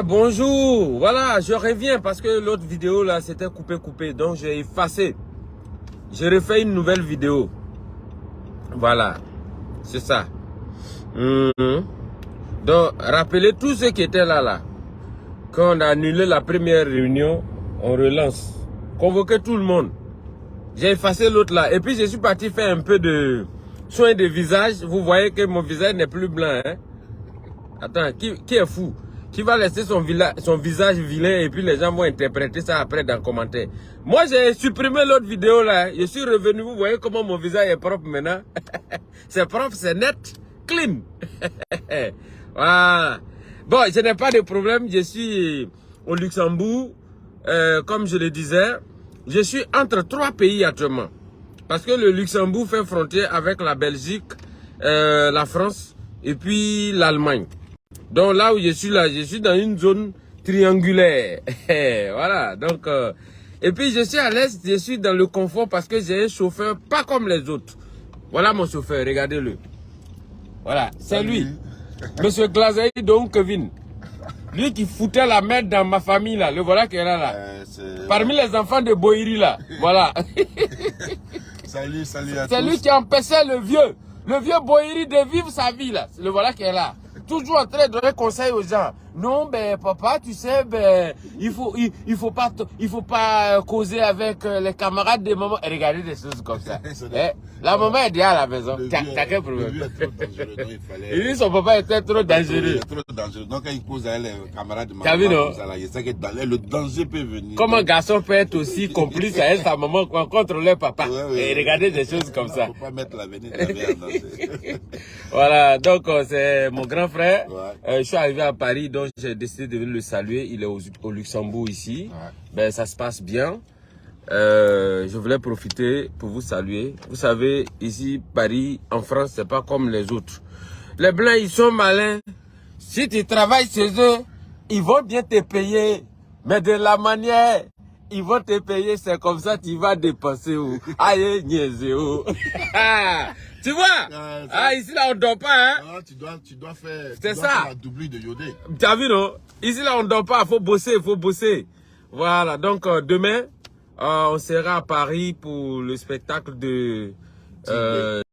Bonjour, voilà, je reviens parce que l'autre vidéo là c'était coupé, donc j'ai effacé. J'ai refait une nouvelle vidéo. Voilà, c'est ça. Donc, rappelez tous ceux qui étaient là. Quand on a annulé la première réunion, on relance. Convoquez tout le monde. J'ai effacé l'autre là. Et puis je suis parti faire un peu de soin de visage. Vous voyez que mon visage n'est plus blanc. Hein? Attends, qui est fou? Qui va laisser son visage vilain et puis les gens vont interpréter ça après dans le commentaire. Moi, j'ai supprimé l'autre vidéo là. Je suis revenu. Vous voyez comment mon visage est propre maintenant. C'est propre, c'est net, clean. Voilà. Bon, je n'ai pas de problème. Je suis au Luxembourg. Comme je le disais, je suis entre 3 pays actuellement. Parce que le Luxembourg fait frontière avec la Belgique, la France et puis l'Allemagne. Donc là où je suis là, je suis dans une zone triangulaire. Voilà, donc... et puis je suis à l'est, je suis dans le confort parce que j'ai un chauffeur pas comme les autres. Voilà mon chauffeur, regardez-le. Voilà, c'est lui. Monsieur Glazer, donc Kevin. Lui qui foutait la merde dans ma famille là, le voilà qui est là. Parmi les enfants de Boiri là, voilà. Salut à tous. C'est lui qui empêchait le vieux Boiri de vivre sa vie là. Le voilà qui est là. Toujours en train de donner conseil aux gens. Non, ben papa, tu sais, ben il faut pas causer avec les camarades de maman. Et regardez des choses comme ça. La maman est déjà à la maison. T'as quel problème? Il dit son papa était trop dangereux. Trop dangereux. Donc quand il cause à elle, les camarades de maman, t'as vu, non? il sait que le danger peut venir. Comme un garçon peut être aussi complice avec sa maman contre leur papa. Et regardez des choses comme ça. Il ne faut pas mettre l'avenir de la vie en danger. Voilà, donc c'est mon grand frère. Ouais. Je suis arrivé à Paris, donc j'ai décidé de venir le saluer. Il est au Luxembourg ici. Ouais. Ben, ça se passe bien. Je voulais profiter pour vous saluer. Vous savez, ici, Paris, en France, c'est pas comme les autres. Les Blancs, ils sont malins. Si tu travailles chez eux, ils vont bien te payer. Mais de la manière, ils vont te payer, c'est comme ça, tu vas dépenser. Aïe, niaiseo. Tu vois? Ici là on dort pas, hein? Ah, tu dois faire la doublure de Yodé. Tu as vu, non? Ici là on dort pas, faut bosser. Voilà, donc demain, on sera à Paris pour le spectacle de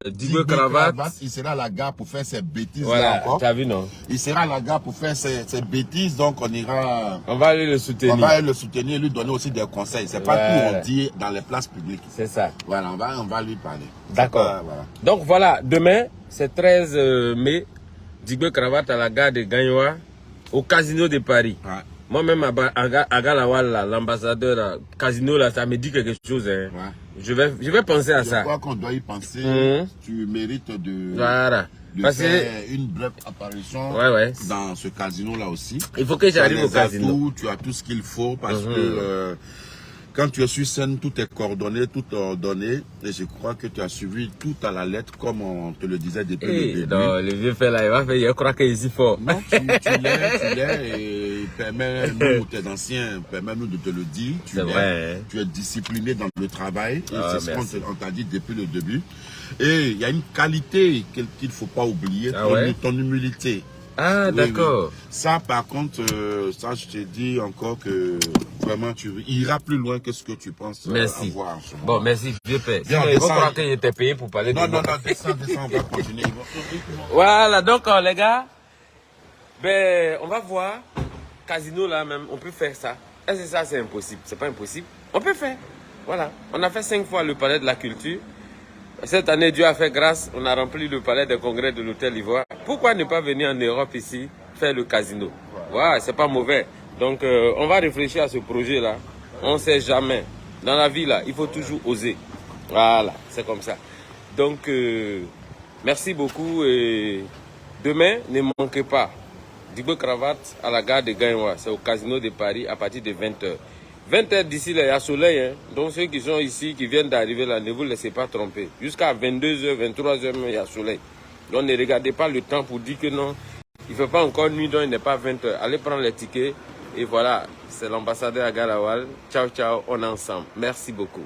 Digwe Cravate. Il sera à la gare pour faire ses bêtises. Voilà, tu as vu, non? Il sera à la gare pour faire ses bêtises, donc on ira... On va aller le soutenir. On va aller le soutenir, lui donner aussi des conseils. C'est pas tout on dit dans les places publiques. C'est ça. Voilà, on va lui parler. D'accord. Voilà. Donc voilà, demain, c'est 13 mai, Digwe Cravate à la gare de Gagnoa, au Casino de Paris. Ouais. Moi-même, à Galawal, l'ambassadeur, Casino, là, ça me dit quelque chose. Hein. Ouais. Je vais penser à ça. Je crois qu'on doit y penser. Tu mérites de faire une brève apparition dans ce casino-là aussi. Il faut que j'arrive au casino. Tu as tout ce qu'il faut parce que quand tu es sur scène, tout est coordonné, tout est ordonné. Et je crois que tu as suivi tout à la lettre comme on te le disait depuis le début. Non, le vieux fait là, il va faire, je crois qu'il est si fort. Non, tu l'es et permets-nous, tes anciens, permets-nous de te le dire. Tu es discipliné dans le travail. C'est ce qu'on t'a dit depuis le début. Et il y a une qualité qu'il ne faut pas oublier, ton humilité. Ah, d'accord. Oui. Ça, par contre, ça, je te dis encore que vraiment, tu iras plus loin que ce que tu penses avoir. Bon, merci, vieux père. Il faut croire qu'il était payé pour parler de moi. Non, descends, on va continuer. Voilà, donc, les gars, ben, on va voir. Casino, là, même, on peut faire ça. Est-ce que ça, c'est impossible? C'est pas impossible. On peut faire. Voilà. On a fait 5 fois le palais de la culture. Cette année, Dieu a fait grâce, on a rempli le palais des congrès de l'Hôtel Ivoire. Pourquoi ne pas venir en Europe ici, faire le casino? Voilà, c'est pas mauvais. Donc, on va réfléchir à ce projet-là. On ne sait jamais. Dans la vie, là, il faut toujours oser. Voilà, c'est comme ça. Donc, merci beaucoup. Et demain, ne manquez pas. Digwe Cravate à la gare de Gagnoa. C'est au casino de Paris à partir de 20h. 20h d'ici, il y a soleil. Hein. Donc ceux qui sont ici, qui viennent d'arriver là, ne vous laissez pas tromper. Jusqu'à 22h, 23h, il y a soleil. Donc ne regardez pas le temps pour dire que non, il ne fait pas encore nuit, donc il n'est pas 20h. Allez prendre les tickets. Et voilà, c'est l'ambassadeur à Galawal. Ciao, ciao, on est ensemble. Merci beaucoup.